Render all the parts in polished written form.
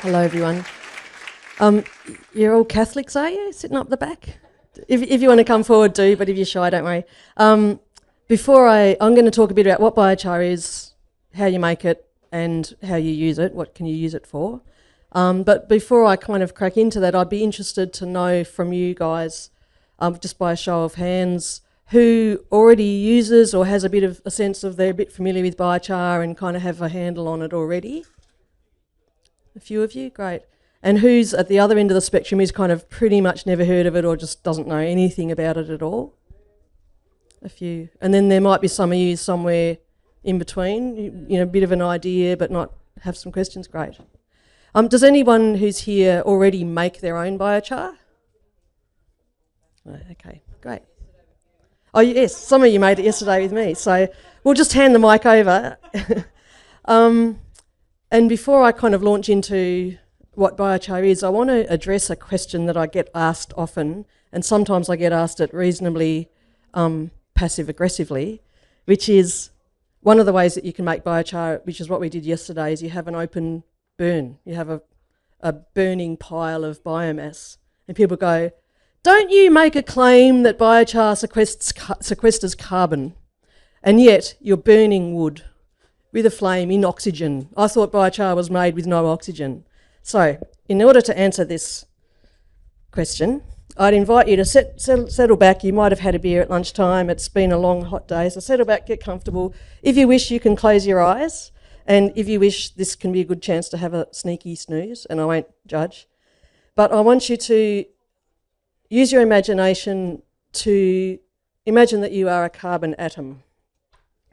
Hello, everyone. You're all Catholics, are you, sitting up the back? If you want to come forward, do, but if you're shy, don't worry. I'm going to talk a bit about what biochar is, how you make it, and how you use it, what can you use it for. But before I kind of crack into that, I'd be interested to know from you guys, just by a show of hands, who already uses or has a bit of a sense of they're a bit familiar with biochar and kind of have a handle on it already. A few of you, great. And who's at the other end of the spectrum who's kind of pretty much never heard of it or just doesn't know anything about it at all? A few. And then there might be some of you somewhere in between, you know, a bit of an idea but not have some questions, great. Does anyone who's here already make their own biochar? Okay, great. Oh yes, some of you made it yesterday with me, so we'll just hand the mic over. And before I kind of launch into what biochar is, I want to address a question that I get asked often, and sometimes I get asked it reasonably passive-aggressively, which is one of the ways that you can make biochar, which is what we did yesterday, is you have an open burn. You have a burning pile of biomass. And people go, don't you make a claim that biochar sequesters carbon, and yet you're burning wood with a flame in oxygen. I thought biochar was made with no oxygen. So, in order to answer this question, I'd invite you to settle back. You might have had a beer at lunchtime. It's been a long, hot day, so settle back, get comfortable. If you wish, you can close your eyes, and if you wish, this can be a good chance to have a sneaky snooze, and I won't judge. But I want you to use your imagination to imagine that you are a carbon atom,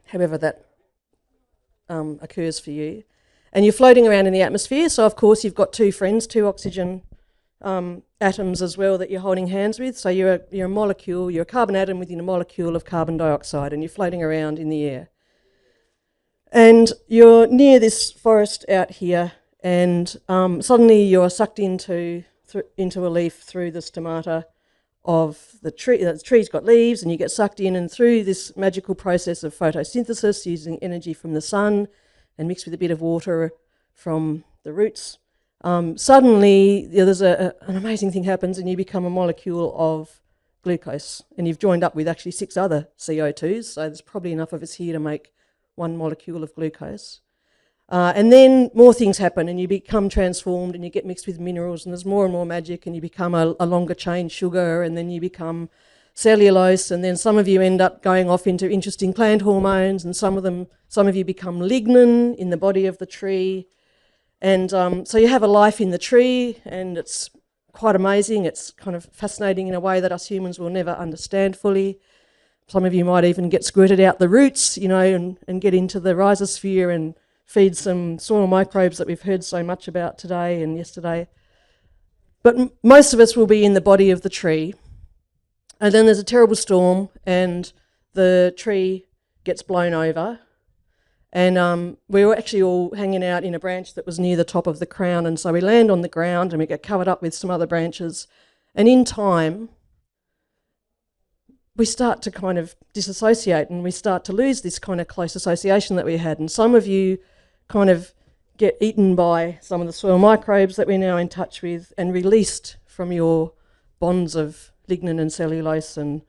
however that occurs for you. And you're floating around in the atmosphere, so of course you've got two friends, two oxygen atoms as well that you're holding hands with. So you're a molecule, you're a carbon atom within a molecule of carbon dioxide, and you're floating around in the air. And you're near this forest out here, and suddenly you're sucked into a leaf through the stomata of the tree. The tree's got leaves, and you get sucked in, and through this magical process of photosynthesis using energy from the sun and mixed with a bit of water from the roots, suddenly there's an amazing thing happens, and you become a molecule of glucose, and you've joined up with actually 6 other CO2s, so there's probably enough of us here to make one molecule of glucose. And then more things happen, and you become transformed, and you get mixed with minerals, and there's more and more magic, and you become a longer chain sugar, and then you become cellulose, and then some of you end up going off into interesting plant hormones, and some of you become lignin in the body of the tree. And so you have a life in the tree, and it's quite amazing. It's kind of fascinating in a way that us humans will never understand fully. Some of you might even get squirted out the roots, you know, and get into the rhizosphere and feed some soil microbes that we've heard so much about today and yesterday. But most of us will be in the body of the tree. And then there's a terrible storm, and the tree gets blown over. And we were actually all hanging out in a branch that was near the top of the crown, and so we land on the ground and we get covered up with some other branches. And in time, we start to kind of disassociate, and we start to lose this kind of close association that we had. And some of you kind of get eaten by some of the soil microbes that we're now in touch with and released from your bonds of lignin and cellulose and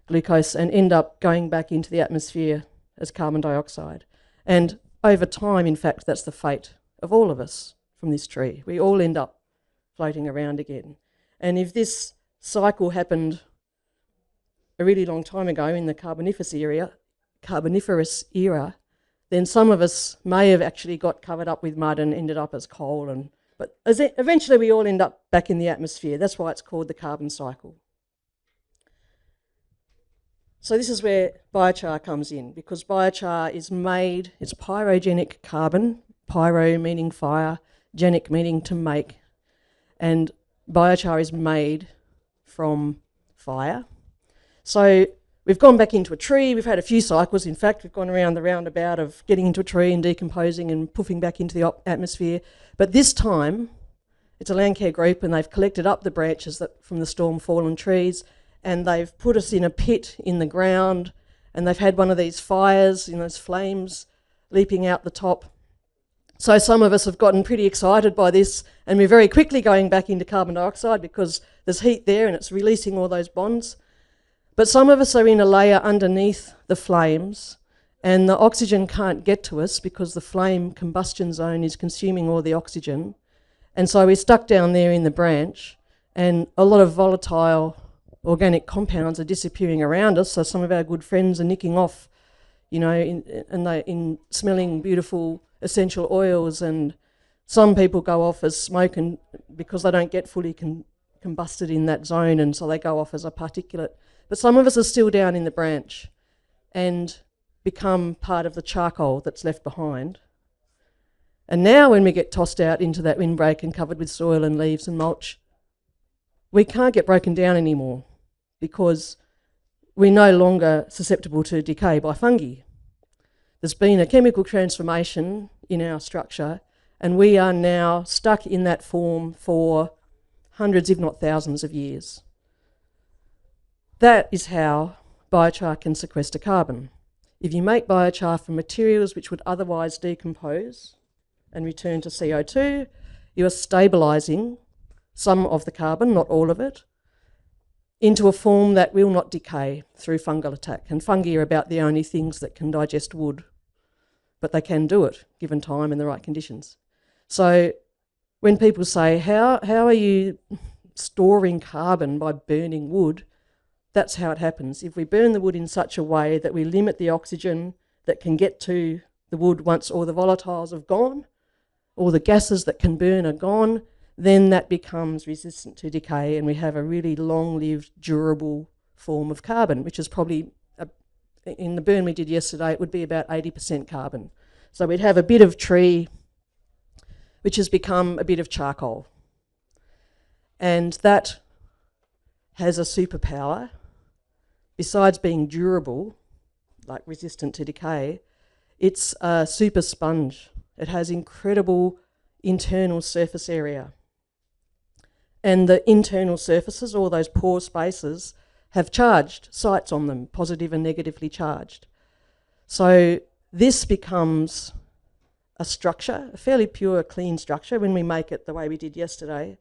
glucose, and end up going back into the atmosphere as carbon dioxide. And over time, in fact, that's the fate of all of us from this tree. We all end up floating around again. And if this cycle happened a really long time ago in the Carboniferous era, then some of us may have actually got covered up with mud and ended up as coal. But eventually we all end up back in the atmosphere. That's why it's called the carbon cycle. So this is where biochar comes in, because biochar is made, it's pyrogenic carbon, pyro meaning fire, genic meaning to make, and biochar is made from fire. So we've gone back into a tree, we've had a few cycles, in fact, we've gone around the roundabout of getting into a tree and decomposing and puffing back into the atmosphere. But this time, it's a land care group, and they've collected up the branches from the storm fallen trees, and they've put us in a pit in the ground, and they've had one of these fires, you know, those flames leaping out the top. So some of us have gotten pretty excited by this, and we're very quickly going back into carbon dioxide because there's heat there and it's releasing all those bonds. But some of us are in a layer underneath the flames, and the oxygen can't get to us because the flame combustion zone is consuming all the oxygen. And so we're stuck down there in the branch, and a lot of volatile organic compounds are disappearing around us. So some of our good friends are nicking off, you know, in smelling beautiful essential oils, and some people go off as smoke and because they don't get fully combusted in that zone, and so they go off as a particulate. But some of us are still down in the branch and become part of the charcoal that's left behind. And now when we get tossed out into that windbreak and covered with soil and leaves and mulch, we can't get broken down anymore because we're no longer susceptible to decay by fungi. There's been a chemical transformation in our structure, and we are now stuck in that form for hundreds, if not thousands of years. That is how biochar can sequester carbon. If you make biochar from materials which would otherwise decompose and return to CO2, you are stabilising some of the carbon, not all of it, into a form that will not decay through fungal attack. And fungi are about the only things that can digest wood, but they can do it given time and the right conditions. So when people say, how are you storing carbon by burning wood? That's how it happens. If we burn the wood in such a way that we limit the oxygen that can get to the wood once all the volatiles have gone, all the gases that can burn are gone, then that becomes resistant to decay, and we have a really long-lived, durable form of carbon, which is probably, in the burn we did yesterday, it would be about 80% carbon. So we'd have a bit of tree which has become a bit of charcoal. And that has a superpower. Besides being durable, like resistant to decay, it's a super sponge. It has incredible internal surface area. And the internal surfaces, all those pore spaces, have charged sites on them, positive and negatively charged. So this becomes a structure, a fairly pure, clean structure when we make it the way we did yesterday.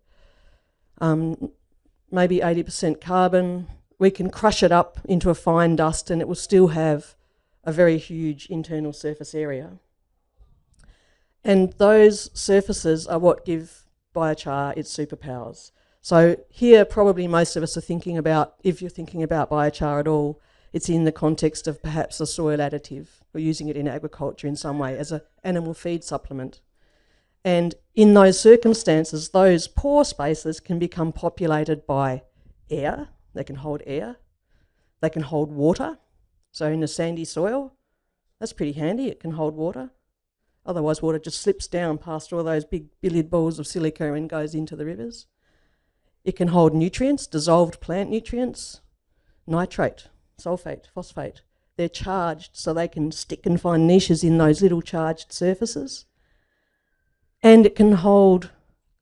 Maybe 80% carbon. We can crush it up into a fine dust and it will still have a very huge internal surface area. And those surfaces are what give biochar its superpowers. So here probably most of us are thinking about, if you're thinking about biochar at all, it's in the context of perhaps a soil additive or using it in agriculture in some way as an animal feed supplement. And in those circumstances, those pore spaces can become populated by air. They can hold air. They can hold water. So in a sandy soil, that's pretty handy. It can hold water. Otherwise, water just slips down past all those big billiard balls of silica and goes into the rivers. It can hold nutrients, dissolved plant nutrients, nitrate, sulfate, phosphate. They're charged so they can stick and find niches in those little charged surfaces. And it can hold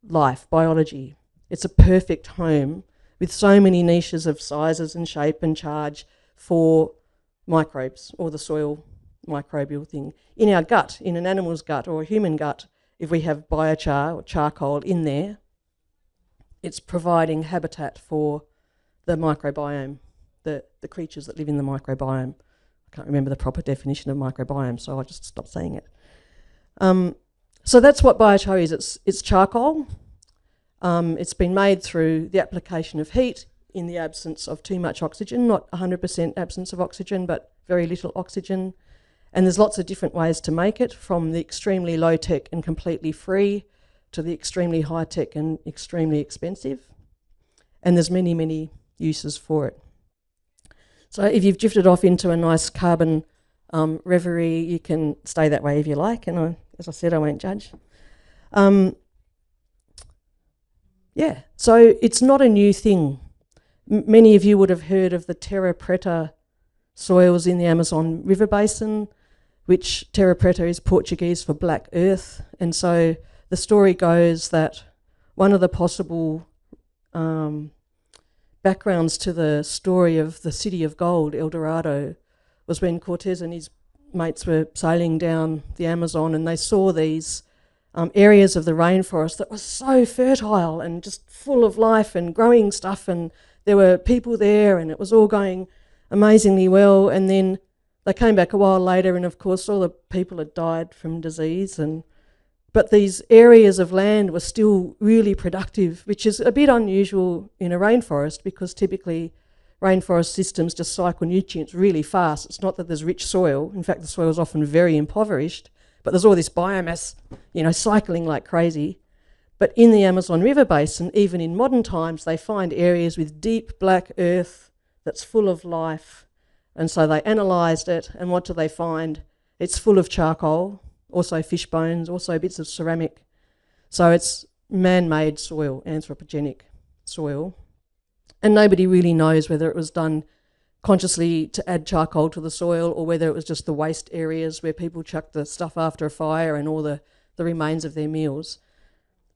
life, biology. It's a perfect home with so many niches of sizes and shape and charge for microbes or the soil microbial thing. In our gut, in an animal's gut or a human gut, if we have biochar or charcoal in there, it's providing habitat for the microbiome, the creatures that live in the microbiome. I can't remember the proper definition of microbiome, so I'll just stop saying it. So that's what biochar is. It's charcoal. It's been made through the application of heat in the absence of too much oxygen, not 100% absence of oxygen, but very little oxygen. And there's lots of different ways to make it, from the extremely low-tech and completely free to the extremely high-tech and extremely expensive. And there's many, many uses for it. So if you've drifted off into a nice carbon reverie, you can stay that way if you like, and as I said, I won't judge. Yeah, so it's not a new thing. Many of you would have heard of the terra preta soils in the Amazon River Basin, which terra preta is Portuguese for black earth. And so the story goes that one of the possible backgrounds to the story of the city of gold, El Dorado, was when Cortez and his mates were sailing down the Amazon and they saw these areas of the rainforest that were so fertile and just full of life and growing stuff, and there were people there and it was all going amazingly well. And then they came back a while later and of course all the people had died from disease, but these areas of land were still really productive, which is a bit unusual in a rainforest because typically rainforest systems just cycle nutrients really fast. It's not that there's rich soil. In fact, the soil is often very impoverished, but there's all this biomass, cycling like crazy. But in the Amazon River Basin, even in modern times, they find areas with deep black earth that's full of life. And so they analysed it, and what do they find? It's full of charcoal, also fish bones, also bits of ceramic. So it's man-made soil, anthropogenic soil. And nobody really knows whether it was done consciously to add charcoal to the soil or whether it was just the waste areas where people chuck the stuff after a fire and all the remains of their meals.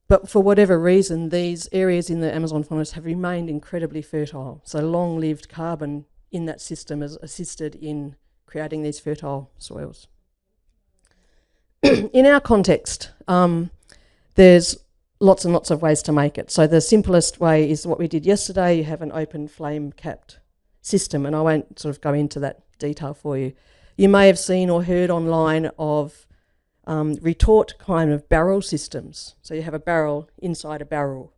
But for whatever reason, these areas in the Amazon forest have remained incredibly fertile. So long-lived carbon in that system has assisted in creating these fertile soils. In our context, there's lots and lots of ways to make it. So the simplest way is what we did yesterday. You have an open flame capped system, and I won't sort of go into that detail for you. You may have seen or heard online of retort kind of barrel systems. So you have a barrel inside a barrel.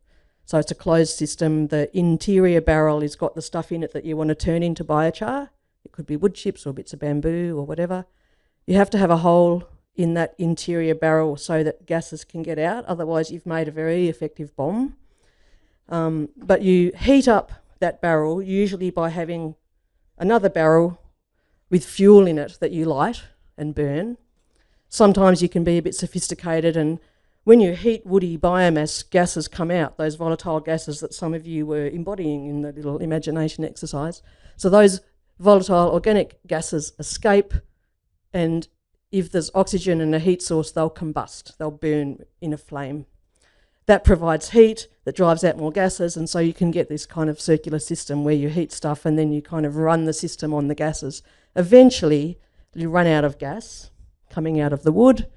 So it's a closed system. The interior barrel has got the stuff in it that you want to turn into biochar. It could be wood chips or bits of bamboo or whatever. You have to have a hole in that interior barrel so that gases can get out. Otherwise, you've made a very effective bomb. But you heat up that barrel, usually by having another barrel with fuel in it that you light and burn. Sometimes you can be a bit sophisticated, and when you heat woody biomass, gases come out, those volatile gases that some of you were embodying in the little imagination exercise. So those volatile organic gases escape, and if there's oxygen and a heat source, they'll combust, they'll burn in a flame. That provides heat, that drives out more gases, and so you can get this kind of circular system where you heat stuff and then you kind of run the system on the gases. Eventually, you run out of gas coming out of the wood,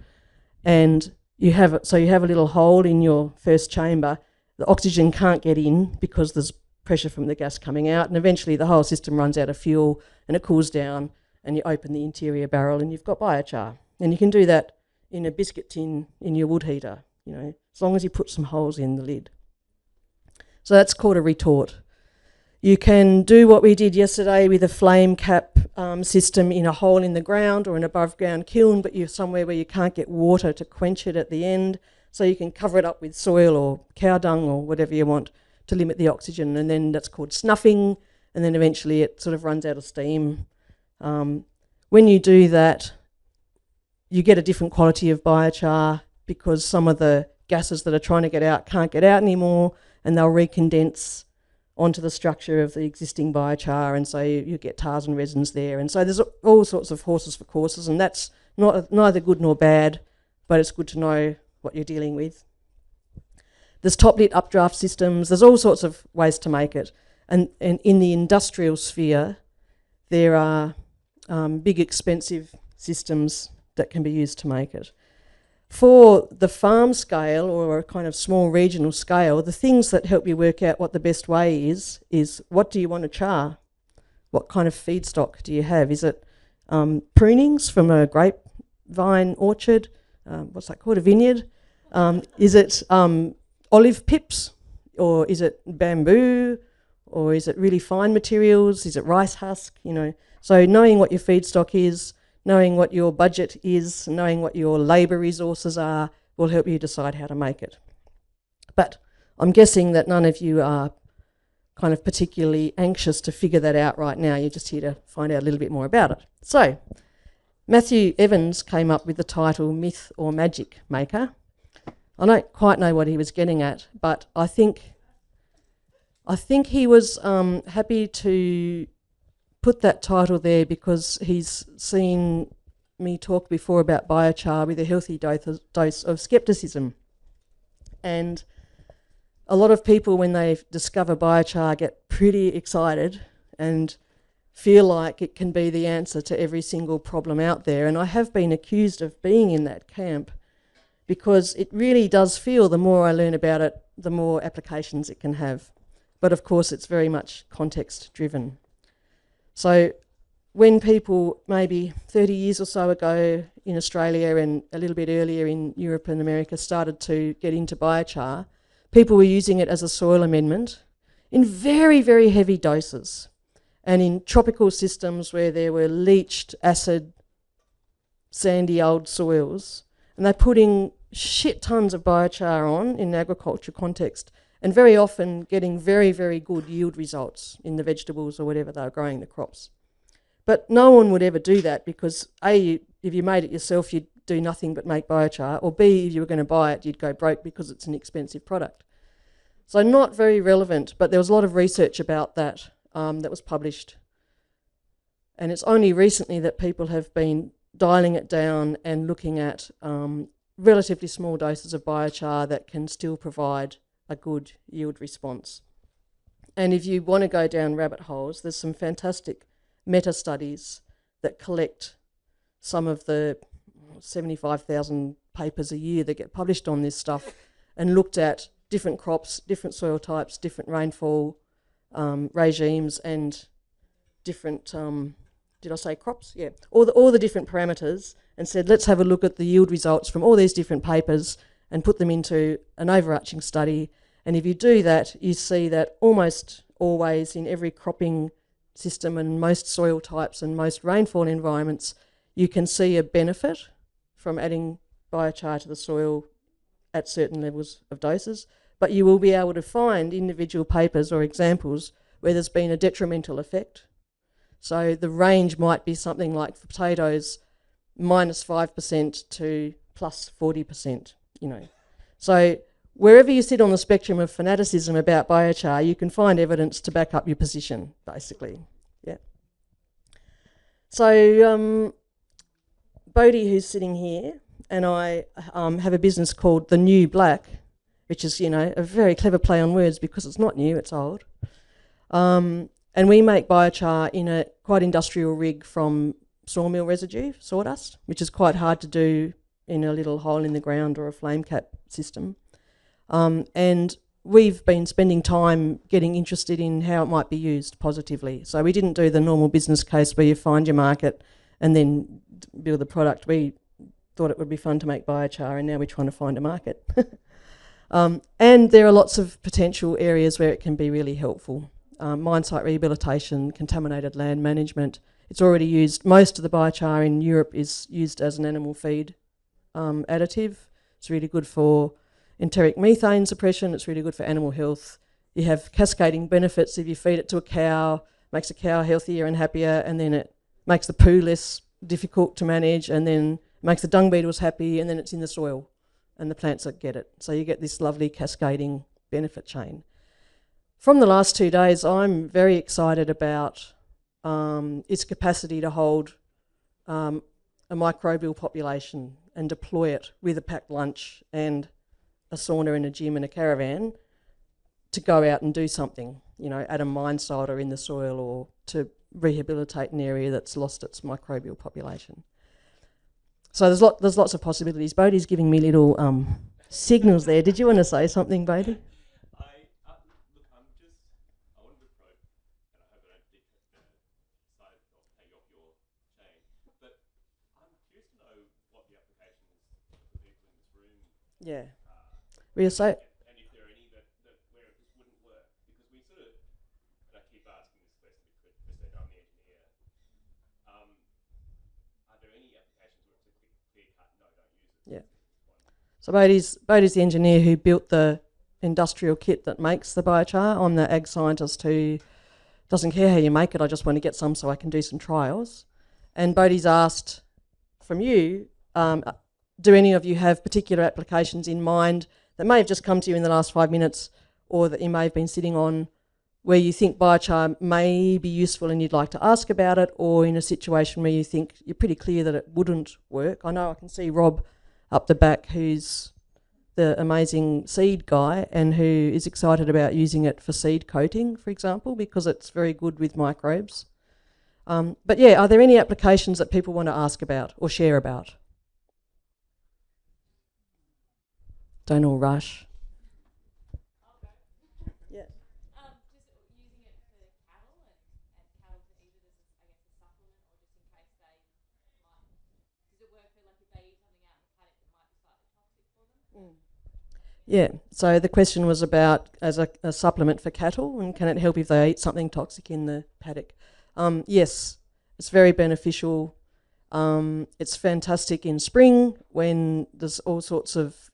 and you have a little hole in your first chamber. The oxygen can't get in because there's pressure from the gas coming out, and eventually the whole system runs out of fuel and it cools down, and you open the interior barrel and you've got biochar. And you can do that in a biscuit tin in your wood heater, as long as you put some holes in the lid. So that's called a retort. You can do what we did yesterday with a flame cap system in a hole in the ground or an above ground kiln, but you're somewhere where you can't get water to quench it at the end. So you can cover it up with soil or cow dung or whatever you want to limit the oxygen, and then that's called snuffing, and then eventually it sort of runs out of steam. When you do that, you get a different quality of biochar because some of the gases that are trying to get out can't get out anymore, and they'll recondense onto the structure of the existing biochar, and so you get tars and resins there. And so there's all sorts of horses for courses, and that's neither good nor bad, but it's good to know what you're dealing with. There's top-lit updraft systems. There's all sorts of ways to make it. And in the industrial sphere, there are big, expensive systems that can be used to make it. For the farm scale or a kind of small regional scale, the things that help you work out what the best way is what do you want to char? What kind of feedstock do you have? Is it prunings from a grapevine orchard? What's that called? A vineyard? Is it olive pips? Or is it bamboo? Or is it really fine materials? Is it rice husk? So knowing what your feedstock is, knowing what your budget is, knowing what your labour resources are will help you decide how to make it. But I'm guessing that none of you are kind of particularly anxious to figure that out right now. You're just here to find out a little bit more about it. So Matthew Evans came up with the title Myth or Magic Maker. I don't quite know what he was getting at, but I think he was happy to put that title there because he's seen me talk before about biochar with a healthy dose of scepticism. And a lot of people, when they discover biochar, get pretty excited and feel like it can be the answer to every single problem out there. And I have been accused of being in that camp. because it really does feel, the more I learn about it, the more applications it can have. But of course, it's very much context driven. So when people maybe 30 years or so ago in Australia and a little bit earlier in Europe and America started to get into biochar, people were using it as a soil amendment in very, very heavy doses. And in tropical systems where there were leached, acid, sandy old soils, and they're putting shit tons of biochar on in an agriculture context, and very often getting very, very good yield results in the vegetables or whatever they were growing, the crops. But no one would ever do that because A, if you made it yourself, you'd do nothing but make biochar, or B, if you were going to buy it, you'd go broke because it's an expensive product. So not very relevant, but there was a lot of research about that that was published. And it's only recently that people have been dialing it down and looking at relatively small doses of biochar that can still provide a good yield response. And if you want to go down rabbit holes, there's some fantastic meta-studies that collect some of the 75,000 papers a year that get published on this stuff and looked at different crops, different soil types, different rainfall regimes and different, did I say crops? Yeah, all the different parameters, and said let's have a look at the yield results from all these different papers and put them into an overarching study. And if you do that, you see that almost always in every cropping system and most soil types and most rainfall environments, you can see a benefit from adding biochar to the soil at certain levels of doses, but you will be able to find individual papers or examples where there's been a detrimental effect. So the range might be something like for potatoes, -5% to +40%, you know. So wherever you sit on the spectrum of fanaticism about biochar, you can find evidence to back up your position, basically. Yeah. So Bodhi, who's sitting here, and I have a business called The New Black, which is, you know, a very clever play on words because it's not new, it's old. And we make biochar in a quite industrial rig from sawmill residue, sawdust, which is quite hard to do in a little hole in the ground or a flame cap system. And we've been spending time getting interested in how it might be used positively. So we didn't do the normal business case where you find your market and then build the product. We thought it would be fun to make biochar, and now we're trying to find a market. And there are lots of potential areas where it can be really helpful. Mine site rehabilitation, contaminated land management. It's already used, most of the biochar in Europe is used as an animal feed additive. It's really good for enteric methane suppression, it's really good for animal health. You have cascading benefits if you feed it to a cow, makes a cow healthier and happier, and then it makes the poo less difficult to manage, and then makes the dung beetles happy, and then it's in the soil and the plants that get it. So you get this lovely cascading benefit chain. From the last 2 days, I'm very excited about its capacity to hold a microbial population and deploy it with a packed lunch and a sauna and a gym and a caravan to go out and do something, you know, add a mine solder in the soil or to rehabilitate an area that's lost its microbial population. So there's lots of possibilities. Bodhi's giving me little signals there. Did you want to say something, Bodhi? Yeah. We so. And if there are any that where this wouldn't work, because we sort of, and I keep asking this question because I'm the engineer. Are there any applications where it's a clear cut? No, don't use it. Yeah. So Bodhi's the engineer who built the industrial kit that makes the biochar. I'm the ag scientist who doesn't care how you make it. I just want to get some so I can do some trials. And Bodhi's asked from you. Do any of you have particular applications in mind that may have just come to you in the last 5 minutes, or that you may have been sitting on, where you think biochar may be useful and you'd like to ask about it, or in a situation where you think you're pretty clear that it wouldn't work? I know I can see Rob up the back, who's the amazing seed guy and who is excited about using it for seed coating, for example, because it's very good with microbes. But yeah, are there any applications that people want to ask about or share about? Don't all rush. Yeah. Just using it for cattle and cattle to eat it as, I guess, a supplement, or just in case they might. Does it work for, like, if they eat something out in the paddock that might be slightly toxic for them? Yeah, so the question was about as a supplement for cattle, and can it help if they eat something toxic in the paddock? Yes, it's very beneficial. It's fantastic in spring when there's all sorts of,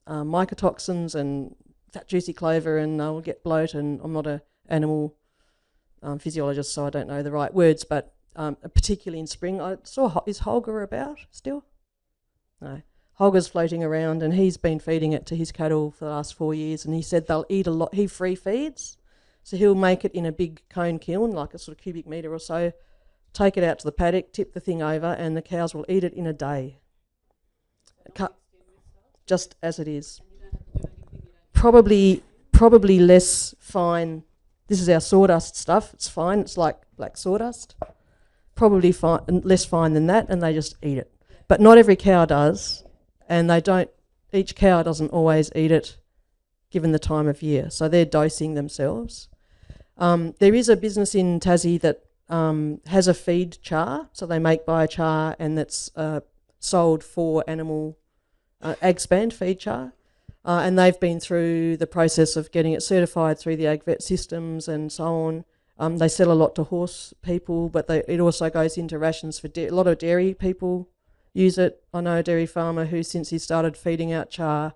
mycotoxins and fat juicy clover, and I'll get bloat, and I'm not a animal physiologist, so I don't know the right words, but particularly in spring. I saw, is Holger about still? No. Holger's floating around, and he's been feeding it to his cattle for the last 4 years, and he said they'll eat a lot. He free feeds, so he'll make it in a big cone kiln, like a sort of cubic metre or so, take it out to the paddock, tip the thing over, and the cows will eat it in a day. Just as it is. Probably less fine. This is our sawdust stuff. It's fine. It's like black sawdust. Probably less fine than that, and they just eat it. But not every cow does, and each cow doesn't always eat it given the time of year, so they're dosing themselves. There is a business in Tassie that has a feed char, so they make biochar, and that's sold for animal AgSpan feed char, and they've been through the process of getting it certified through the AgVet systems and so on. They sell a lot to horse people, but it also goes into rations for a lot of dairy people use it. I know a dairy farmer who, since he started feeding out char,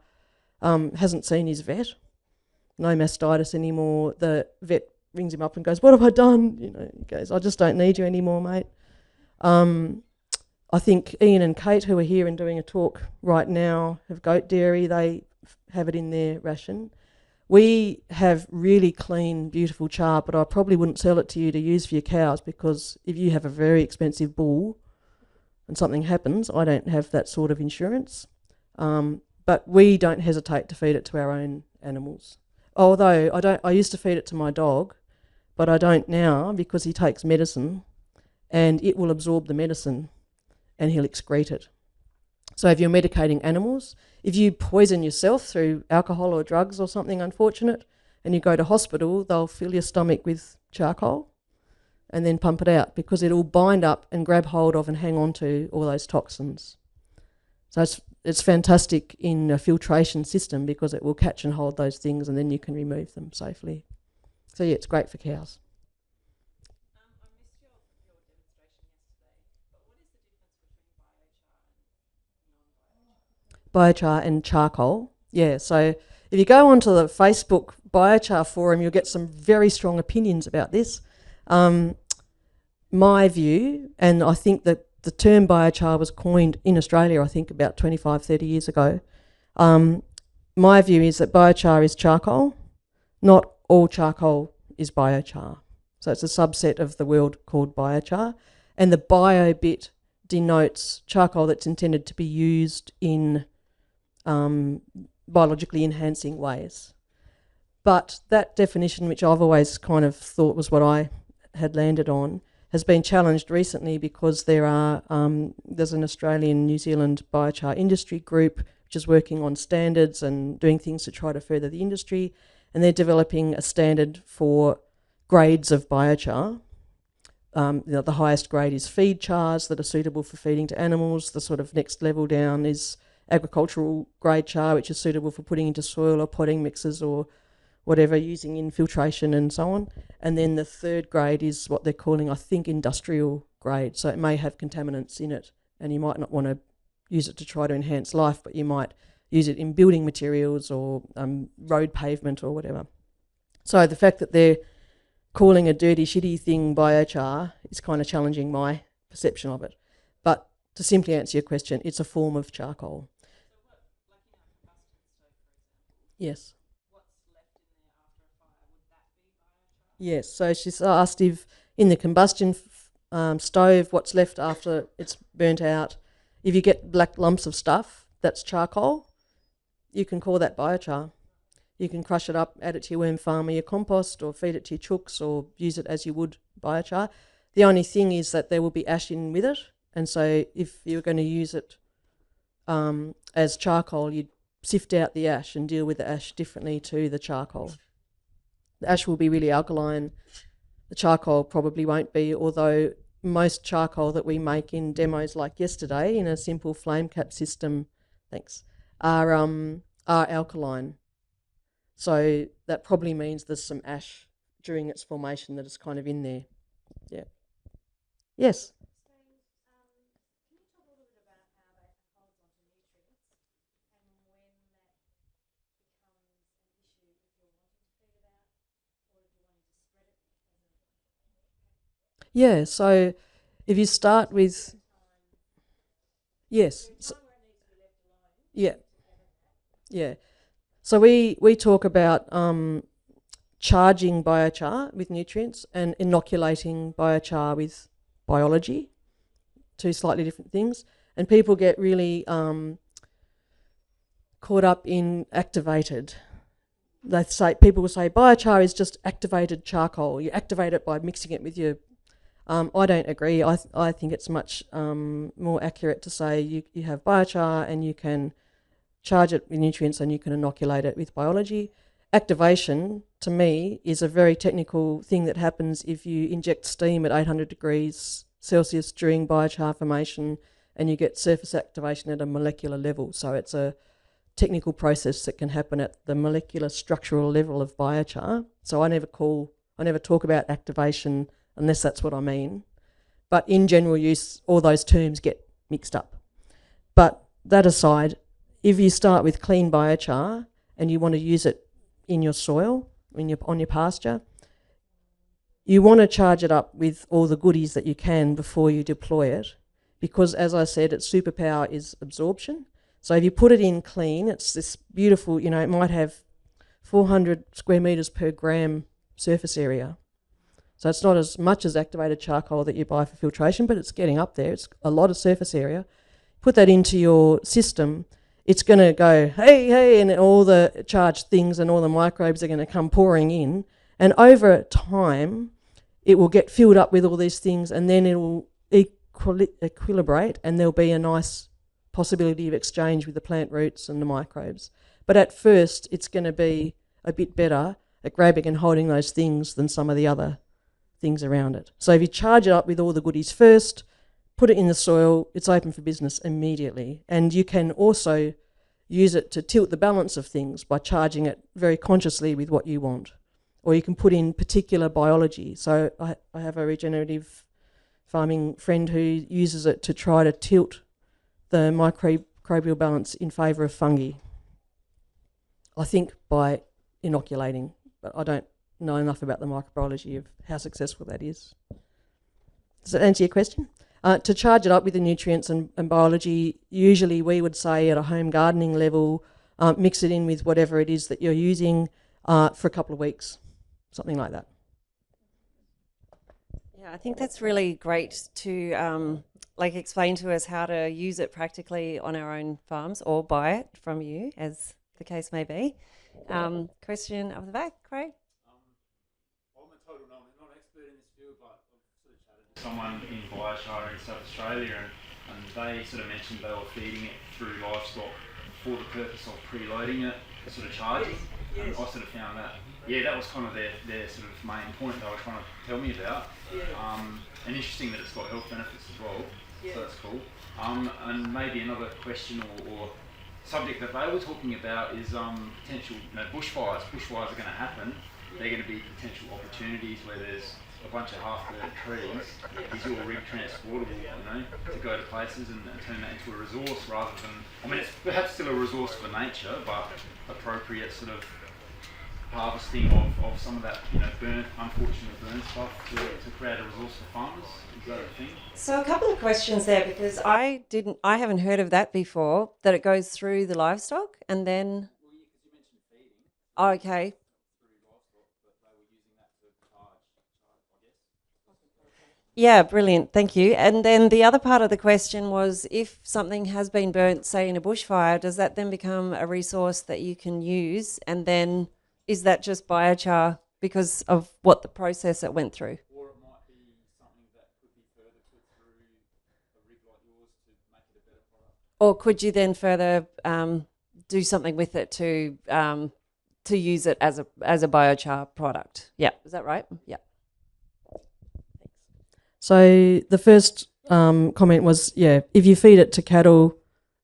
hasn't seen his vet. No mastitis anymore. The vet rings him up and goes, "What have I done?" He goes, "I just don't need you anymore, mate." I think Ian and Kate, who are here and doing a talk right now, have goat dairy. They have it in their ration. We have really clean, beautiful char, but I probably wouldn't sell it to you to use for your cows, because if you have a very expensive bull and something happens, I don't have that sort of insurance. But we don't hesitate to feed it to our own animals. Although I used to feed it to my dog, but I don't now, because he takes medicine and it will absorb the medicine and he'll excrete it. So if you're medicating animals, if you poison yourself through alcohol or drugs or something unfortunate and you go to hospital, they'll fill your stomach with charcoal and then pump it out, because it'll bind up and grab hold of and hang on to all those toxins. So it's fantastic in a filtration system, because it will catch and hold those things, and then you can remove them safely. So yeah, it's great for cows. I missed your demonstration yesterday, but what is the difference between biochar and non-biochar? Biochar and charcoal. Yeah, so if you go onto the Facebook biochar forum, you'll get some very strong opinions about this. My view, and I think that the term biochar was coined in Australia, I think about 25, 30 years ago. My view is that biochar is charcoal. Not all charcoal is biochar. So it's a subset of the world called biochar. And the bio bit denotes charcoal that's intended to be used in biologically enhancing ways. But that definition, which I've always kind of thought was what I had landed on, has been challenged recently, because there's an Australian New Zealand biochar industry group which is working on standards and doing things to try to further the industry, and they're developing a standard for grades of biochar. The highest grade is feed chars that are suitable for feeding to animals. The sort of next level down is agricultural grade char, which is suitable for putting into soil or potting mixes or whatever, using infiltration and so on. And then the third grade is what they're calling, I think, industrial grade. So it may have contaminants in it, and you might not want to use it to try to enhance life, but you might use it in building materials or road pavement or whatever. So the fact that they're calling a dirty, shitty thing biochar is kind of challenging my perception of it. But to simply answer your question, it's a form of charcoal. So what, like in a combustion stove, for example? Yes. What's left in there after a fire, would that be biochar? Yes, so she's asked if in the combustion stove, what's left after it's burnt out, if you get black lumps of stuff, that's charcoal, you can call that biochar. You can crush it up, add it to your worm farm or your compost, or feed it to your chooks, or use it as you would biochar. The only thing is that there will be ash in with it, and so if you're going to use it as charcoal, you'd sift out the ash and deal with the ash differently to the charcoal. The ash will be really alkaline. The charcoal probably won't be, although most charcoal that we make in demos like yesterday in a simple flame cap system, are alkaline. So that probably means there's some ash during its formation that is kind of in there. Yeah. Yes. Yeah, so if you start with, yes, so, yeah, yeah. So we talk about charging biochar with nutrients and inoculating biochar with biology, two slightly different things. And people get really caught up in activated. People will say biochar is just activated charcoal. You activate it by mixing it with your. I don't agree. I think it's much more accurate to say you have biochar and you can charge it with nutrients and you can inoculate it with biology. Activation, to me, is a very technical thing that happens if you inject steam at 800 degrees Celsius during biochar formation and you get surface activation at a molecular level. So it's a technical process that can happen at the molecular structural level of biochar. So I never talk about activation unless that's what I mean. But in general use, all those terms get mixed up. But that aside, if you start with clean biochar and you want to use it in your soil, on your pasture, you want to charge it up with all the goodies that you can before you deploy it, because as I said, its superpower is absorption. So if you put it in clean, it's this beautiful, it might have 400 square metres per gram surface area. So it's not as much as activated charcoal that you buy for filtration, but it's getting up there. It's a lot of surface area. Put that into your system, it's going to go, hey, and all the charged things and all the microbes are going to come pouring in. And over time, it will get filled up with all these things, and then it will equilibrate, and there'll be a nice possibility of exchange with the plant roots and the microbes. But at first, it's going to be a bit better at grabbing and holding those things than some of the other things around it. So if you charge it up with all the goodies first, put it in the soil, it's open for business immediately. And you can also use it to tilt the balance of things by charging it very consciously with what you want. Or you can put in particular biology. So I have a regenerative farming friend who uses it to try to tilt the microbial balance in favour of fungi. I think by inoculating, but I don't know enough about the microbiology of how successful that is. Does that answer your question? To charge it up with the nutrients and biology, usually we would say at a home gardening level, mix it in with whatever it is that you're using for a couple of weeks, something like that. Yeah, I think that's really great to explain to us how to use it practically on our own farms or buy it from you, as the case may be. Question up the back, Craig? I'm a total non-expert in this field, but I've sort of chatted to someone in Biochar in South Australia, and they sort of mentioned they were feeding it through livestock for the purpose of preloading it, sort of charges. Yes. And I sort of found that, that was kind of their sort of main point they were trying to tell me about. Yeah. And interesting that it's got health benefits as well, so that's cool. And maybe another question or subject that they were talking about is potential bushfires. Bushfires are going to happen. They're going to be potential opportunities where there's a bunch of half-burnt trees. Is your rig transportable, to go to places and turn that into a resource rather than, it's perhaps still a resource for nature, but appropriate sort of harvesting of some of that, unfortunate burn stuff to create a resource for farmers. Is that a thing? So a couple of questions there, because I haven't heard of that before, that it goes through the livestock and then. Well, because you mentioned feeding. Oh, okay. Through livestock, but they were using that to charge, I guess. Yeah, brilliant. Thank you. And then the other part of the question was, if something has been burnt, say in a bushfire, does that then become a resource that you can use? And then is that just biochar because of what the process it went through? Or it might be something that could be further put through a rig like yours to make it a better product. Or could you then further do something with it to use it as a biochar product. Yeah, is that right? Yeah. So the first comment was, yeah, if you feed it to cattle,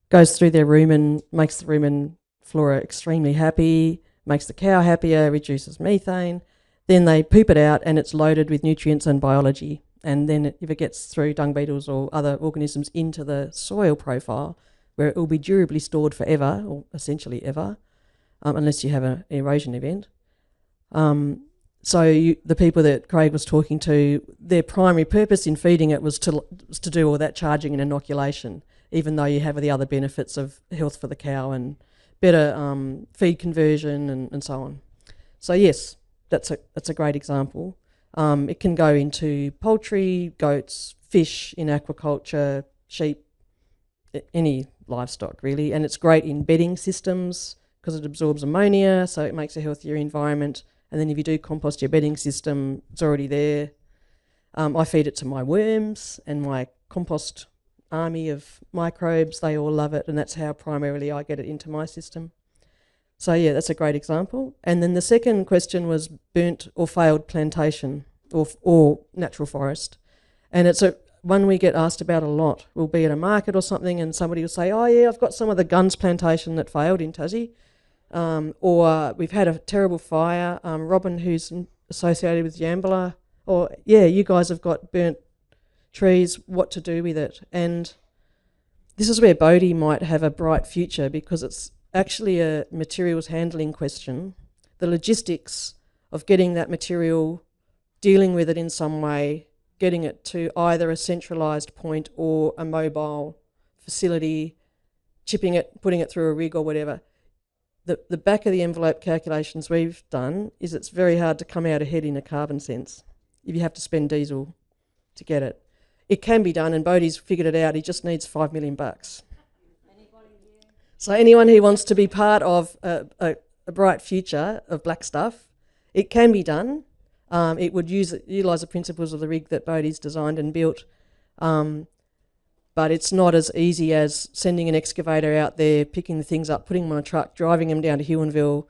goes through their rumen, makes the rumen flora extremely happy, makes the cow happier, reduces methane. Then they poop it out and it's loaded with nutrients and biology. And then if it gets through dung beetles or other organisms into the soil profile, where it will be durably stored forever, or essentially ever, unless you have an erosion event. The people that Craig was talking to, their primary purpose in feeding it was to do all that charging and inoculation, even though you have the other benefits of health for the cow and better feed conversion and so on. So yes, that's a great example. It can go into poultry, goats, fish in aquaculture, sheep, any livestock really, and it's great in bedding systems because it absorbs ammonia, so it makes a healthier environment. And then if you do compost your bedding system, it's already there. I feed it to my worms and my compost army of microbes. They all love it, and that's how primarily I get it into my system. So yeah, that's a great example. And then the second question was burnt or failed plantation or natural forest. And it's one we get asked about a lot. We'll be at a market or something and somebody will say, oh yeah, I've got some of the Guns plantation that failed in Tassie. Or we've had a terrible fire. Robin, who's associated with Yambala, or yeah, you guys have got burnt trees, what to do with it? And this is where Bodhi might have a bright future because it's actually a materials handling question. The logistics of getting that material, dealing with it in some way, getting it to either a centralised point or a mobile facility, chipping it, putting it through a rig or whatever. The back of the envelope calculations we've done is it's very hard to come out ahead in a carbon sense if you have to spend diesel to get it. It can be done, and Bodhi's figured it out. He just needs $5 million. So anyone who wants to be part of a bright future of black stuff, it can be done. It would utilise the principles of the rig that Bodhi's designed and built, but it's not as easy as sending an excavator out there, picking the things up, putting them on a truck, driving them down to Huonville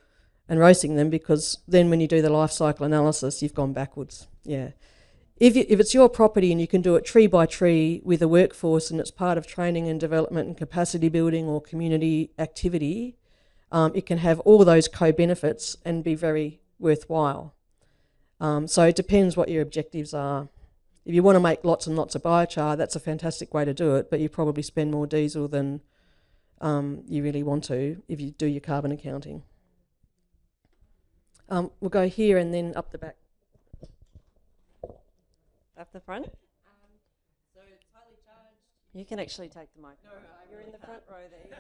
and roasting them, because then when you do the life cycle analysis, you've gone backwards. Yeah. If it's your property and you can do it tree by tree with a workforce and it's part of training and development and capacity building or community activity, it can have all those co-benefits and be very worthwhile. So it depends what your objectives are. If you want to make lots and lots of biochar, that's a fantastic way to do it, but you probably spend more diesel than you really want to if you do your carbon accounting. We'll go here and then up the back. Up the front? So it's highly charged. You can actually take the mic. No, you're in the front row there.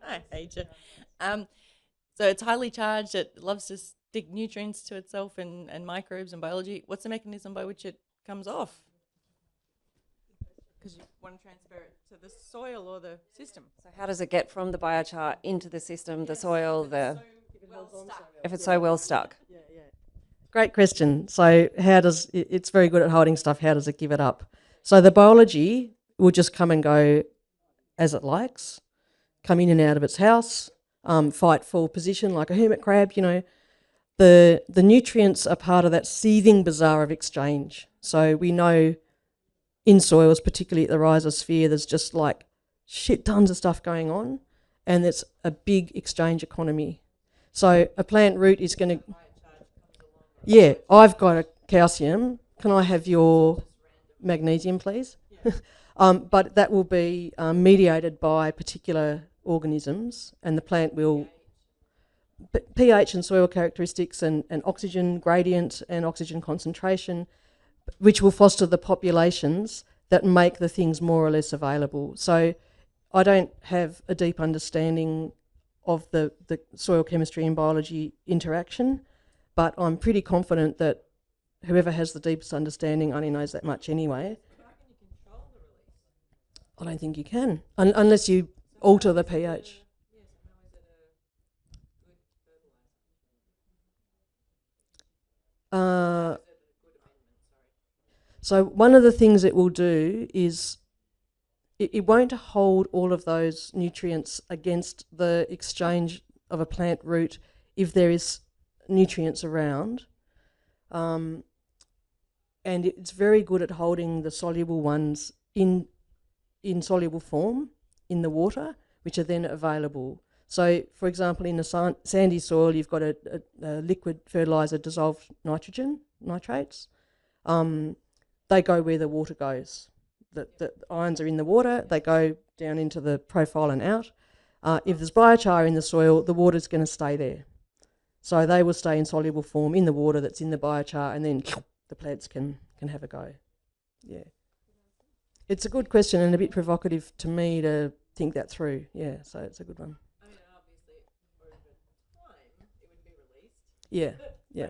I hate you. So it's highly charged. It loves to stick nutrients to itself and microbes and biology. What's the mechanism by which it comes off? Because you want to transfer it to the soil or the system. So how does it get from the biochar into the system, the soil, if it's so well stuck? Yeah. Great question. So how does it's very good at holding stuff. How does it give it up? So the biology will just come and go as it likes, come in and out of its house, fight for position like a hermit crab. The nutrients are part of that seething bazaar of exchange. So we know in soils, particularly at the rhizosphere, there's just like shit tons of stuff going on, and it's a big exchange economy. So a plant root is going to... Yeah, I've got a calcium. Can I have your magnesium, please? But that will be mediated by particular organisms, and the plant will... pH and soil characteristics and oxygen gradient and oxygen concentration, which will foster the populations that make the things more or less available. So I don't have a deep understanding of the soil chemistry and biology interaction, but I'm pretty confident that whoever has the deepest understanding only knows that much anyway. How can you control the release? I don't think you can, unless you alter the pH. So one of the things it will do is it won't hold all of those nutrients against the exchange of a plant root if there is nutrients around. And it's very good at holding the soluble ones in soluble form in the water, which are then available. So, for example, in the sandy soil, you've got a liquid fertiliser, dissolved nitrates. They go where the water goes. The ions are in the water, they go down into the profile and out. If there's biochar in the soil, the water's going to stay there. So they will stay in soluble form in the water that's in the biochar, and then the plants can have a go. Yeah. It's a good question and a bit provocative to me to think that through. Yeah, so it's a good one. I mean, obviously, over time, it would be released. Yeah, yeah.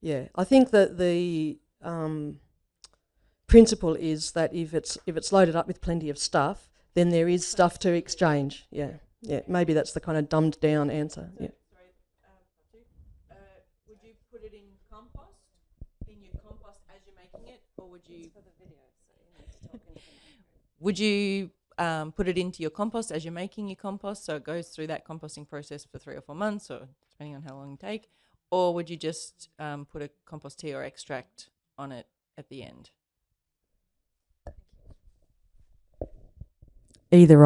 Yeah, I think that the principle is that if it's loaded up with plenty of stuff, then there is stuff to exchange. Yeah, yeah. Maybe that's the kind of dumbed down answer. Yeah. Would you put it in compost, in your compost as you're making it, or would you? For the video, would you put it into your compost as you're making your compost, so it goes through that composting process for 3 or 4 months, or depending on how long you take, or would you just put a compost tea or extract on it at the end? Either.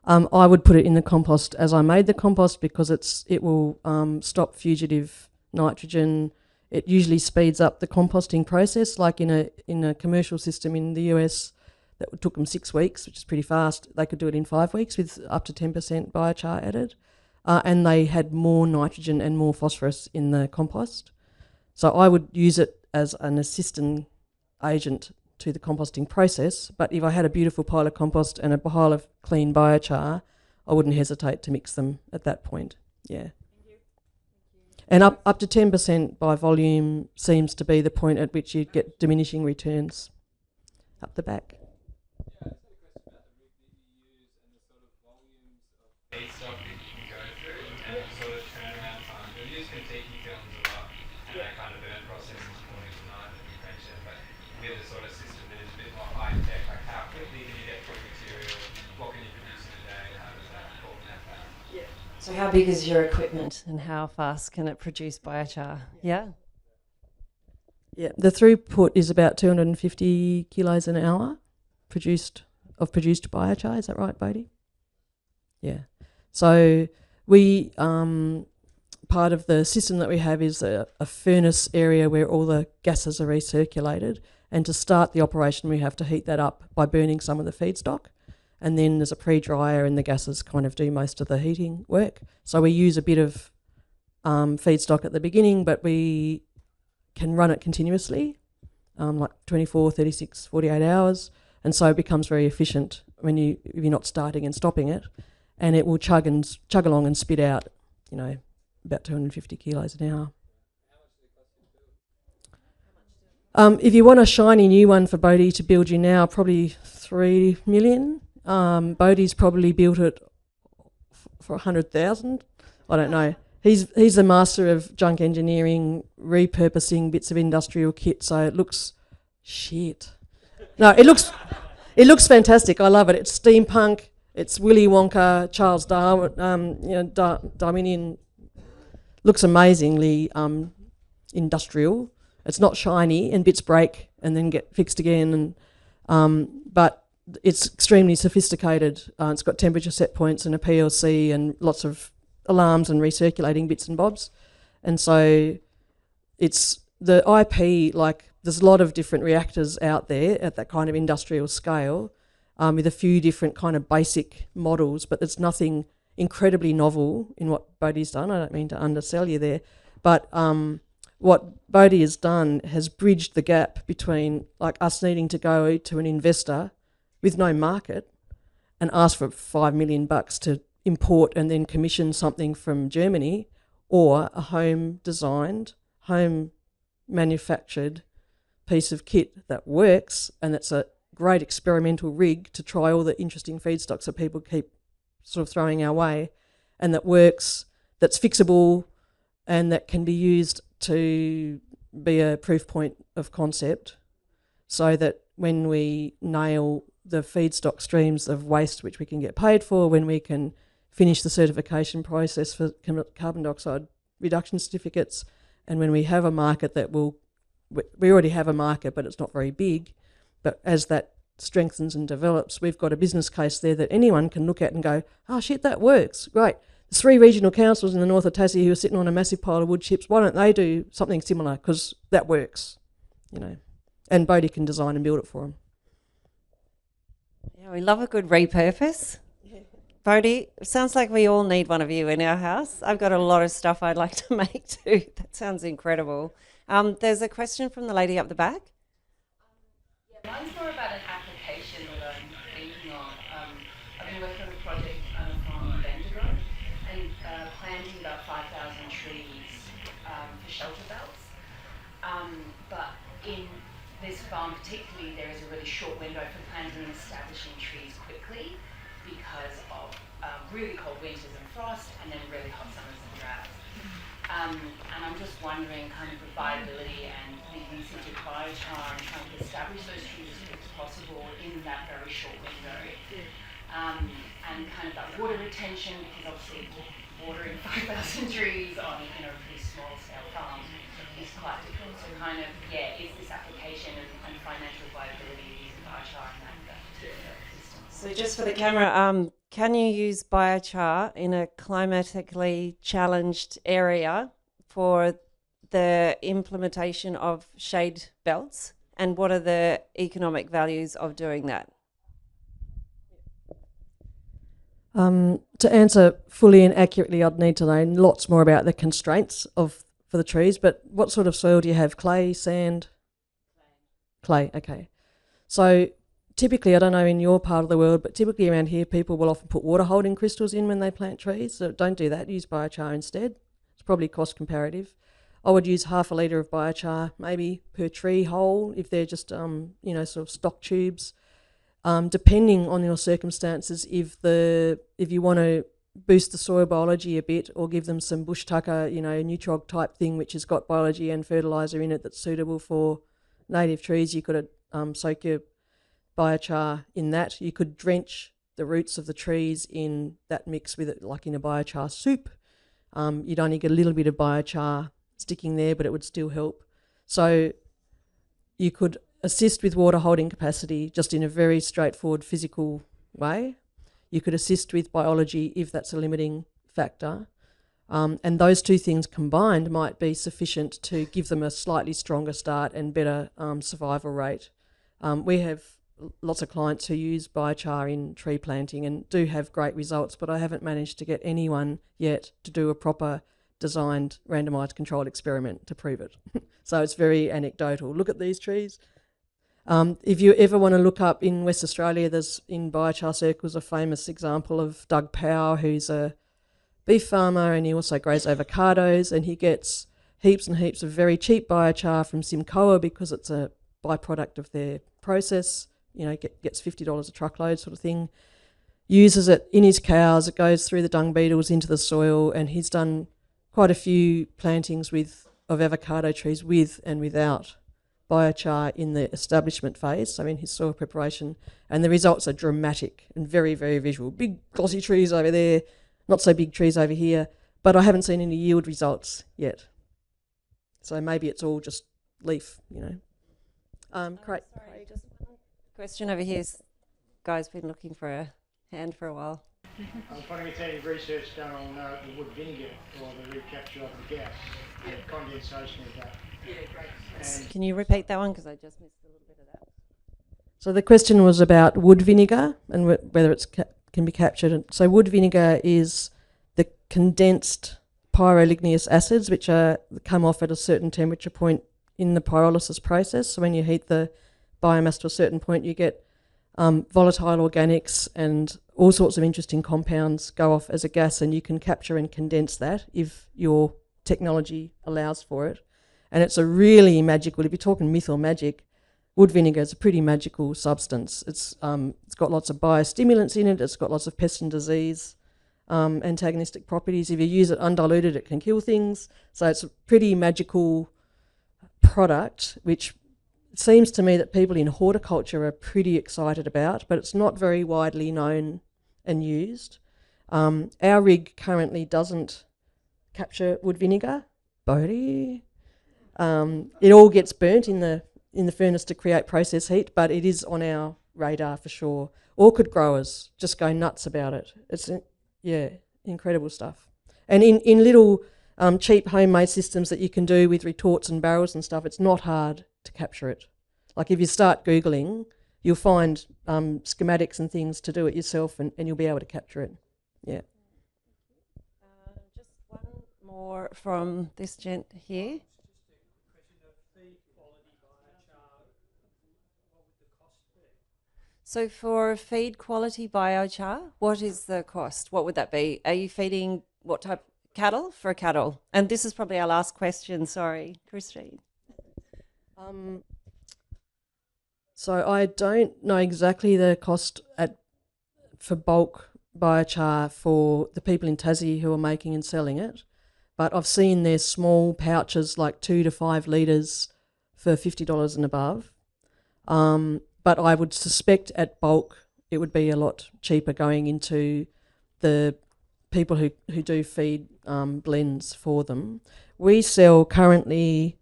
I would put it in the compost as I made the compost because it will stop fugitive nitrogen. It usually speeds up the composting process. Like in a commercial system in the US, that took them 6 weeks, which is pretty fast. They could do it in 5 weeks with up to 10% biochar added, and they had more nitrogen and more phosphorus in the compost. So I would use it as an assistant agent to the composting process, but if I had a beautiful pile of compost and a pile of clean biochar, I wouldn't hesitate to mix them at that point. Yeah. Thank you. And up to 10% by volume seems to be the point at which you'd get diminishing returns. Up the back. Yeah, I just had a question about the rig that you use and the sort of volumes of feedstock that you can go through and the sort of turnaround time. We use Kentucky kilns a lot, and they kind of burn processes morning to night that we mentioned, but with a sort of system that is a bit more high tech, like how quickly can you get through material, what can you produce in a day, how does that augment that? Yeah. So how big is your equipment and how fast can it produce biochar? Yeah. Yeah, the throughput is about 250 kilos an hour produced biochar. Is that right, Bodie? Yeah. So we part of the system that we have is a furnace area where all the gases are recirculated, and to start the operation we have to heat that up by burning some of the feedstock, and then there's a pre-dryer and the gases kind of do most of the heating work. So we use a bit of feedstock at the beginning, but we can run it continuously, like 24, 36, 48 hours, and so it becomes very efficient if you're not starting and stopping it, and it will chug along and spit out, about 250 kilos an hour. If you want a shiny new one for Bodie to build you now, probably 3 million. Bodie's probably built it for 100,000. I don't know. He's the master of junk engineering, repurposing bits of industrial kit, so it looks shit. No, it looks fantastic. I love it. It's steampunk. It's Willy Wonka, Charles Darwin, Darwinian. Looks amazingly industrial. It's not shiny, and bits break and then get fixed again. But it's extremely sophisticated. It's got temperature set points and a PLC and lots of alarms and recirculating bits and bobs. And so it's the IP, like there's a lot of different reactors out there at that kind of industrial scale with a few different kind of basic models, but there's nothing incredibly novel in what Bodie's done. I don't mean to undersell you there, but what Bodie has done has bridged the gap between like us needing to go to an investor with no market and ask for $5 million to import and then commission something from Germany, or a home-designed, home-manufactured piece of kit that works, and that's a great experimental rig to try all the interesting feedstocks that people keep sort of throwing our way, and that works, that's fixable, and that can be used to be a proof point of concept, so that when we nail the feedstock streams of waste which we can get paid for, when we can finish the certification process for carbon dioxide reduction certificates, and when we have a market that will, we already have a market but it's not very big, but as that strengthens and develops, we've got a business case there that anyone can look at and go, oh shit, that works, great. There's 3 regional councils in the north of Tassie who are sitting on a massive pile of wood chips. Why don't they do something similar? Because that works, you know. And Bodhi can design and build it for them. Yeah, we love a good repurpose. Bodhi, it sounds like we all need one of you in our house. I've got a lot of stuff I'd like to make too. That sounds incredible. There's a question from the lady up the back. Yeah, mine's more about an application that I'm thinking of. I've been working on a project on a farm in Bendigo and planting about 5,000 trees for shelter belts. But in this farm particularly, there is a really short window for planting and establishing trees quickly because of really cold winters and frost, and then really hot summers and droughts. And I'm just wondering kind of the viability and the usage of biochar and trying to establish those trees as quick as possible in that very short window. And kind of that water retention, because obviously watering 5,000 trees on a pretty small scale farm is quite difficult. So kind of, is this application and financial viability using biochar in that particular system? So just for the camera, can you use biochar in a climatically challenged area for the implementation of shade belts? And what are the economic values of doing that? To answer fully and accurately, I'd need to know lots more about the constraints for the trees, but what sort of soil do you have? Clay, sand? Clay, okay. So typically, I don't know in your part of the world, but typically around here, people will often put water holding crystals in when they plant trees. So don't do that, use biochar instead. It's probably cost comparative. I would use half a litre of biochar, maybe per tree hole, if they're just, sort of stock tubes. Depending on your circumstances, if you want to boost the soil biology a bit or give them some bush tucker, nutrog type thing, which has got biology and fertiliser in it that's suitable for native trees, you could soak your biochar in that. You could drench the roots of the trees in that mix with it, like in a biochar soup. You'd only get a little bit of biochar sticking there, but it would still help. So you could assist with water holding capacity just in a very straightforward physical way. You could assist with biology if that's a limiting factor. And those two things combined might be sufficient to give them a slightly stronger start and better survival rate. We have lots of clients who use biochar in tree planting and do have great results, but I haven't managed to get anyone yet to do a proper designed randomised controlled experiment to prove it. So it's very anecdotal. Look at these trees. If you ever want to look up in West Australia, there's in biochar circles a famous example of Doug Powell, who's a beef farmer and he also grows avocados, and he gets heaps and heaps of very cheap biochar from Simcoa because it's a byproduct of their process. Gets $50 a truckload sort of thing, uses it in his cows, it goes through the dung beetles into the soil, and he's done quite a few plantings of avocado trees with and without biochar in the establishment phase, so in his soil preparation, and the results are dramatic and very, very visual. Big glossy trees over there, not so big trees over here, but I haven't seen any yield results yet. So maybe it's all just leaf, Sorry, just one question over here. Guy's been looking for a hand for a while. I was wondering if there's any research done on the wood vinegar or the recapture of the gas, the condensation of that. Yeah, great. Can you repeat that one, because I just missed a little bit of that? So the question was about wood vinegar and whether it can be captured. So wood vinegar is the condensed pyroligneous acids, which come off at a certain temperature point in the pyrolysis process. So when you heat the biomass to a certain point, you get volatile organics and all sorts of interesting compounds go off as a gas, and you can capture and condense that if your technology allows for it. And it's a really magical, if you're talking myth or magic, wood vinegar is a pretty magical substance. It's got lots of biostimulants in it, it's got lots of pest and disease antagonistic properties. If you use it undiluted, it can kill things. So it's a pretty magical product which seems to me that people in horticulture are pretty excited about, but it's not very widely known and used. Our rig currently doesn't capture wood vinegar. Bodhi. It all gets burnt in the furnace to create process heat, but it is on our radar for sure. Orchid growers just go nuts about it. It's incredible stuff. And in little cheap homemade systems that you can do with retorts and barrels and stuff, it's not hard to capture it. Like if you start Googling, you'll find schematics and things to do it yourself, and you'll be able to capture it. Yeah. Just one more from this gent here. So for feed quality biochar, what is the cost? What would that be? Are you feeding what type? Cattle? For cattle. And this is probably our last question. Sorry, Christine. So I don't know exactly the cost for bulk biochar for the people in Tassie who are making and selling it, but I've seen their small pouches, like 2 to 5 litres, for $50 and above. But I would suspect at bulk it would be a lot cheaper going into the people who do feed blends for them. We sell currently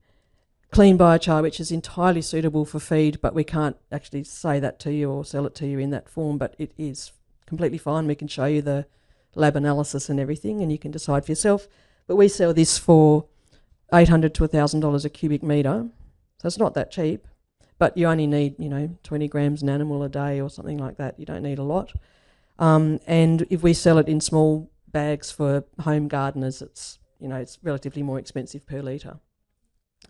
clean biochar, which is entirely suitable for feed, but we can't actually say that to you or sell it to you in that form, but it is completely fine. We can show you the lab analysis and everything, and you can decide for yourself. But we sell this for $800 to $1,000 a cubic metre, so it's not that cheap. But you only need, 20 grams an animal a day or something like that. You don't need a lot. And if we sell it in small bags for home gardeners, it's relatively more expensive per litre.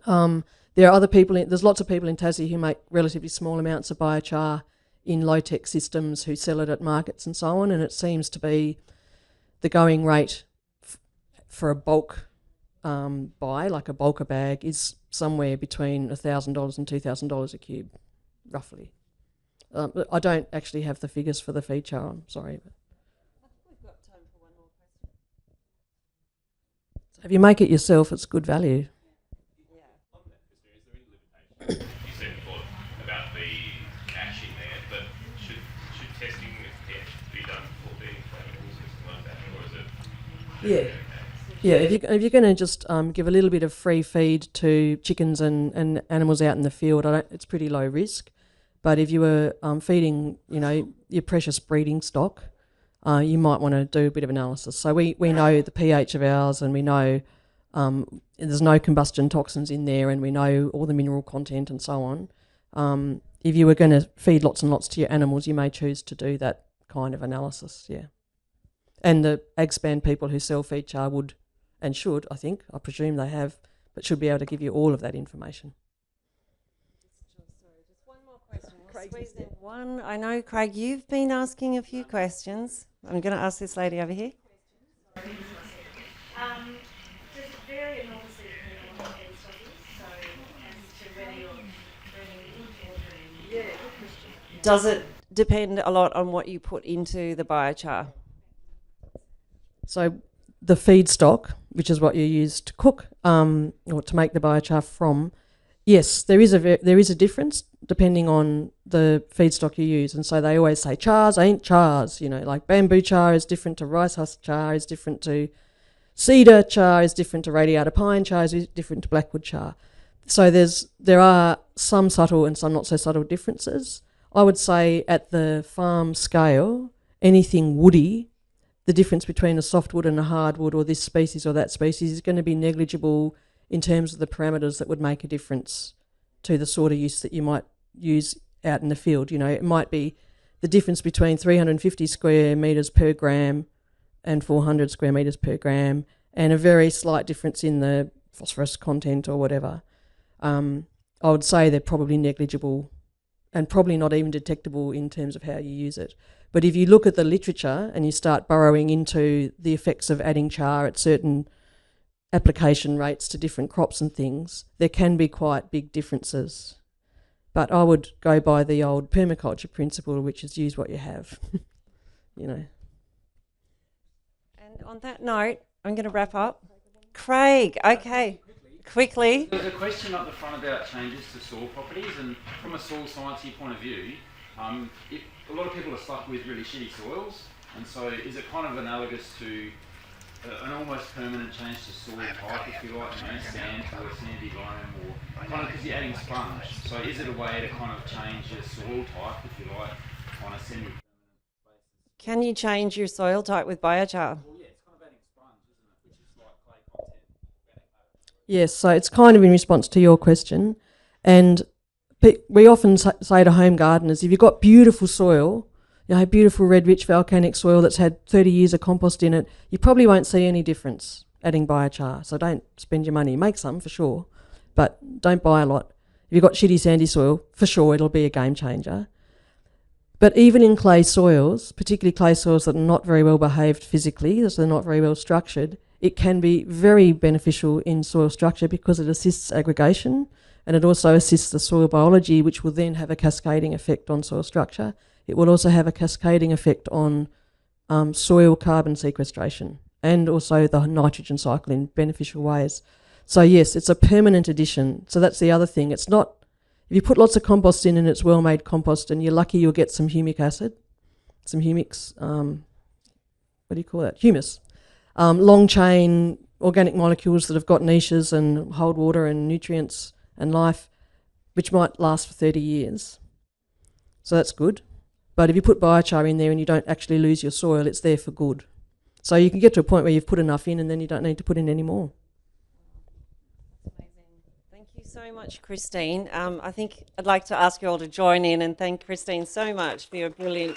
There are other people, there's lots of people in Tassie who make relatively small amounts of biochar in low-tech systems who sell it at markets and so on, and it seems to be the going rate for a bulk buy, like a bulker bag, is somewhere between $1,000 and $2,000 a cube, roughly. I don't actually have the figures for the feed char, I'm sorry. But We've got time for one more question. if you make it yourself, it's good value. On that, is there any limitation? You said before about the ash in there, but should testing with pH be done before feeding to animals or something like that, or is it? Yeah. Yeah, if you're going to just give a little bit of free feed to chickens and animals out in the field, it's pretty low risk. But if you were feeding, your precious breeding stock, you might want to do a bit of analysis. So we know the pH of ours, and we know there's no combustion toxins in there, and we know all the mineral content and so on. If you were going to feed lots and lots to your animals, you may choose to do that kind of analysis, yeah. And the AgSpan people who sell feed char would and should, I presume they have, but should be able to give you all of that information. Sorry, just one more question. We'll squeeze in one. I know, Craig, you've been asking a few questions. I'm going to ask this lady over here. Does it vary enormously depending on what the feedstock is? So as to whether you're burning wood or burning... Yeah, good question. Does it depend a lot on what you put into the biochar? So the feedstock, which is what you use to cook or to make the biochar from, yes, there is a difference depending on the feedstock you use. And so they always say chars ain't chars, like bamboo char is different to rice husk char, is different to cedar char, is different to radiata pine char, is different to blackwood char. So there are some subtle and some not so subtle differences. I would say at the farm scale, anything woody, the difference between a softwood and a hardwood or this species or that species is going to be negligible in terms of the parameters that would make a difference to the sort of use that you might use out in the field. It might be the difference between 350 square metres per gram and 400 square metres per gram, and a very slight difference in the phosphorus content or whatever. I would say they're probably negligible and probably not even detectable in terms of how you use it. But if you look at the literature and you start burrowing into the effects of adding char at certain application rates to different crops and things, there can be quite big differences. But I would go by the old permaculture principle, which is use what you have, And on that note, I'm going to wrap up. Craig, okay. quickly. There's a question up the front about changes to soil properties, and from a soil sciencey point of view, a lot of people are stuck with really shitty soils, and so is it kind of analogous to an almost permanent change to soil type, if you like, sand to a sandy loam, or kind of because you're adding sponge. So is it a way to kind of change your soil type, if you like, on a semi-permanent basis? Can you change your soil type with biochar? Well, yeah, it's kind of adding sponge, isn't it? Which is like clay content, organic matter. Yes, so it's kind of in response to your question. And we often say to home gardeners, if you've got beautiful soil, beautiful red rich volcanic soil that's had 30 years of compost in it, you probably won't see any difference adding biochar. So don't spend your money. Make some for sure, but don't buy a lot. If you've got shitty sandy soil, for sure it'll be a game changer. But even in clay soils, particularly clay soils that are not very well behaved physically, so they're not very well structured, it can be very beneficial in soil structure because it assists aggregation and it also assists the soil biology, which will then have a cascading effect on soil structure. It will also have a cascading effect on soil carbon sequestration and also the nitrogen cycle in beneficial ways. So yes, it's a permanent addition. So that's the other thing. It's not, if you put lots of compost in and it's well-made compost and you're lucky you'll get some humic acid, some humics, what do you call that? Humus. Long-chain organic molecules that have got niches and hold water and nutrients and life, which might last for 30 years. So that's good. But if you put biochar in there and you don't actually lose your soil, it's there for good. So you can get to a point where you've put enough in and then you don't need to put in any more. Amazing. Thank you so much, Christine. I think I'd like to ask you all to join in and thank Christine so much for your brilliant